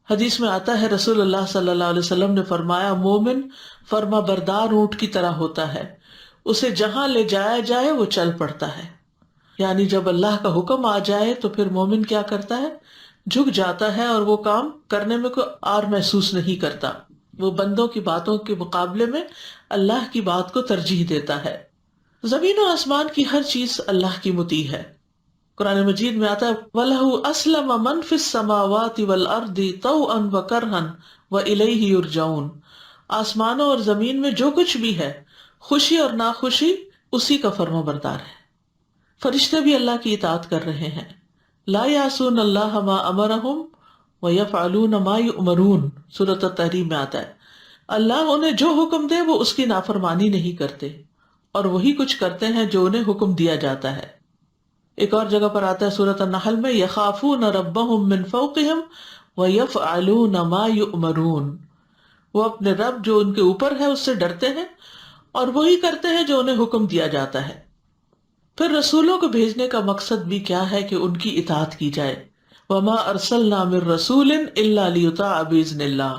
حدیث میں آتا ہے رسول اللہ صلی اللہ علیہ وسلم نے فرمایا مومن فرما بردار اونٹ کی طرح ہوتا ہے، اسے جہاں لے جایا جائے وہ چل پڑتا ہے۔ یعنی جب اللہ کا حکم آ جائے تو پھر مومن کیا کرتا ہے؟ جھک جاتا ہے اور وہ کام کرنے میں کوئی آر محسوس نہیں کرتا، وہ بندوں کی باتوں کے مقابلے میں اللہ کی بات کو ترجیح دیتا ہے۔ زمین و آسمان کی ہر چیز اللہ کی مطیع ہے۔ قرآن مجید میں آتا ہے وَلَهُ أَسْلَمَ مَنْ فِي السَّمَاوَاتِ وَالْأَرْضِ طَوْعًا وَكَرْهًا وَإِلَيْهِ يُرْجَعُونَ، آسمانوں اور زمین میں جو کچھ بھی ہے، خوشی اور ناخوشی، اسی کا فرما بردار ہے۔ فرشتے بھی اللہ کی اطاعت کر رہے ہیں۔ لا یعصون اللہ ما امرہم ویفعلون ما یؤمرون، سورۃ التحریم میں آتا ہے اللہ انہیں جو حکم دے وہ اس کی نافرمانی نہیں کرتے، اور وہی کچھ کرتے ہیں جو انہیں حکم دیا جاتا ہے۔ ایک اور جگہ پر آتا ہے سورۃ النحل میں یخافون ربہم من فوقہم ویفعلون ما یؤمرون، وہ اپنے رب جو ان کے اوپر ہے اس سے ڈرتے ہیں اور وہی کرتے ہیں جو انہیں حکم دیا جاتا ہے۔ پھر رسولوں کو بھیجنے کا مقصد بھی کیا ہے کہ ان کی اطاعت کی جائے۔ وما ارسلنا من رسول الا لیطاع باذن اللہ،